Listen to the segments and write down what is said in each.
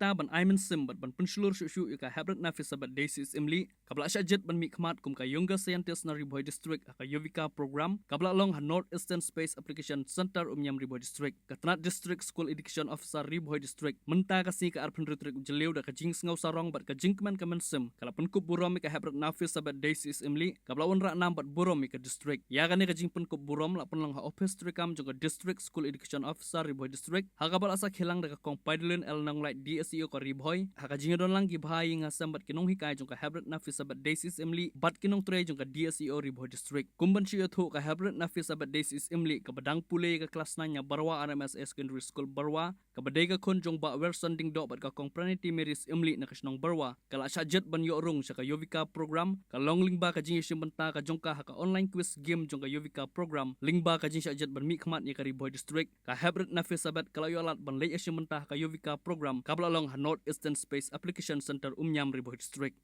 ta ban Ayman Sim ban pensulur syu ka Habrat Nafis sabat Daisy Imli kabla syajit ban mi khmat kum ka younger scientist na Riboy district ka Yovika program kabla long North Eastern Space Application Center umnyam Riboy district ka Tanat district school education officer Riboy district menta ka si ka arpan ritrik jeliu da ka jing ngau sarong bat ka jingkman ka Sim kala pen kup burom ka Habrat Nafis sabat Daisy Imli kabla wan ra nam bat burom ka district ya ka ni ka jing pen kup burom la pen long ha office trikam jong ka district school education officer Riboy district ha kabal asa khilang da ka kong Paidlin el nang light DSEO ko Riboy ha ka jing don lang gi bhai nga sambat kinong hikai jong ka Habrat Nafis sabat Daisy Imli bat kinong tre jong ka DSEO Riboy district kumban siyo thu ka Habrat Nafis sabat Daisy Imli ka badang pule ka kelas 9 nya Barwa RMS secondary school Barwa ka badai ka kon jong ba wer sanding do bat ka kong Praniti Meris Imli na kasnong Barwa kala syajat ban yo rung sa ka Yovika program ka long lingba ka jing simbenta ka jong ka online quiz game jong ka Yovika program lingba ka jing syajat ban mi khmat ni ka Riboy district ka Habrat Nafis sabat kala yo alat ban lei simbenta ka Yovika program kabla long North Eastern Space Application Center umnyam Riboy district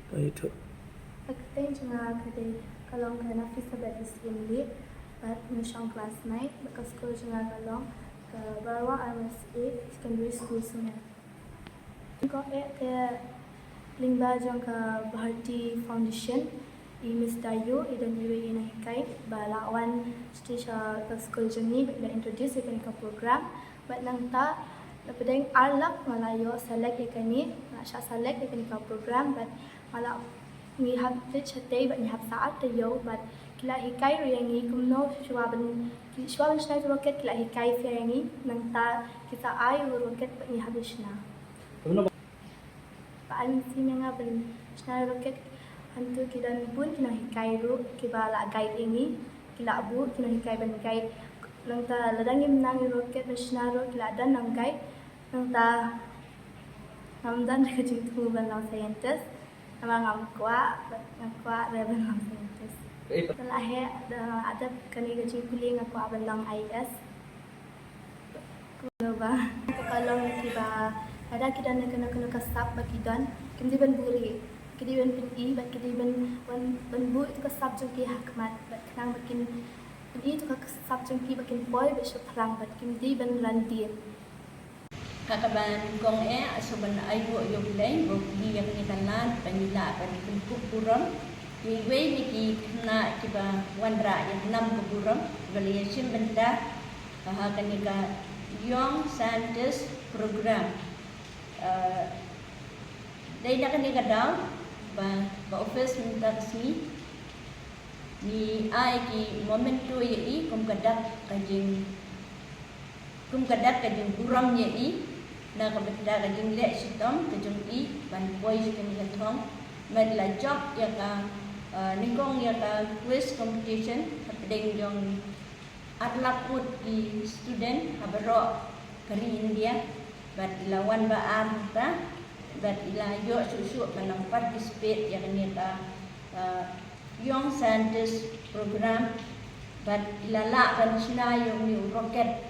itu Pagkain nga kaday kalong ka Nafis sabat Imli at nasyang class 9 bakaskol nga kalong ka Barwa RMSA secondary school suna. Ko kaya lingba jang ka Bharti Foundation i Miss Dayo idan iwe inahikay balawan sa school jang na introduce ikan ka program but nang ta napadang arlak malayo select ikani na siya select ikan ka program but mala we have to chatay but we have saat tayo but kila hikay riyangi kumno shwaban shnai rocket kila hikay fiyangi nang ta kita ay rocket but we have shna paan sini nga ban shnai rocket hantu kidan pun kina hikay ro kibala guide ini kila abu kina hikay ban guide nang ta ladangim nang rocket na shnaro kila dan nang guide nang ta namdan ka jingtu ban lang scientist nama ngakwa rebel lang scientist Lahe ada kani gajing kuling ako aban lang IS. Kuno ba? Kalong kiba ada kidan na kasap bakidan kindi ban buri kindi ban pin bat kindi ban bu itu kasap jong ki hakmat bat kanang bakin itu kasap jong ki bakin boy besok perang bat kindi ban randir. Kakaban kong asuban ayo yoglay bukli yang nitalan panila pan kupuram Iwe niki na kiba wandra yang 6 kuburam valuation benda kanika Young Scientist Program. Dai na kanika daw ba office minta kasmi ni ai ki momento ye kum kadak kajing buram ye na kabenda kajing le sitom kajing ban boy kanika thong madla job ya ka ningkong ya ka quiz competition hapdeng jong atlaput di student habaro kari India bat lawan ba arta bat ila yo susu manang participate ya kanita young scientist program bat ila la ban sina yung new rocket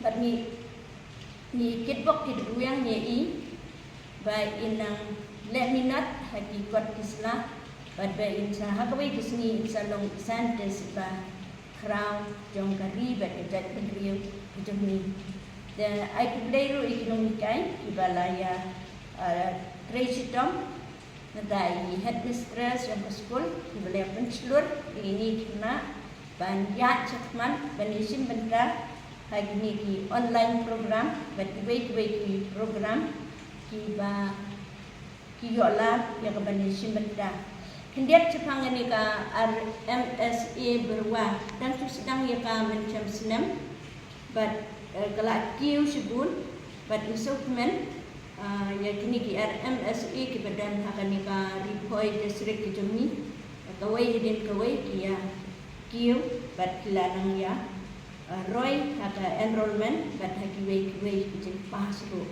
bat ni kitbok kiduyang ye by inang leminat hakikat kisla but by insa hakaway kisni insa long scientist ba crown jong kari but kajat pagriyo kajami the I kublero ekonomikay ibalaya Tracy Tom nadai headmistress yang school ibalaya pencelur ini kena banyak cakman banisim benda hagini ki online program but wait ki program ki ba kiyola yang kebanyakan benda. Hendak cepangan ni ka RMSA berwa dan tu sedang ya ka macam senam, but kalau kiu sebut, but instrument ya kini ki RMSA ki badan akan ni ka Riboy district kejami, kawai hidin kawai kia kiu, but kilanang ya Roy kata enrollment, but hakiway kejam pasro.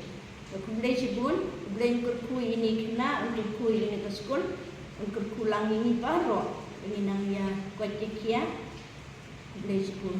Kemudian sebut, kemudian kurkui ini kena untuk kui ini ke sekolah, untuk kulang ini baru ini nang ya kuat kia, kemudian sebut.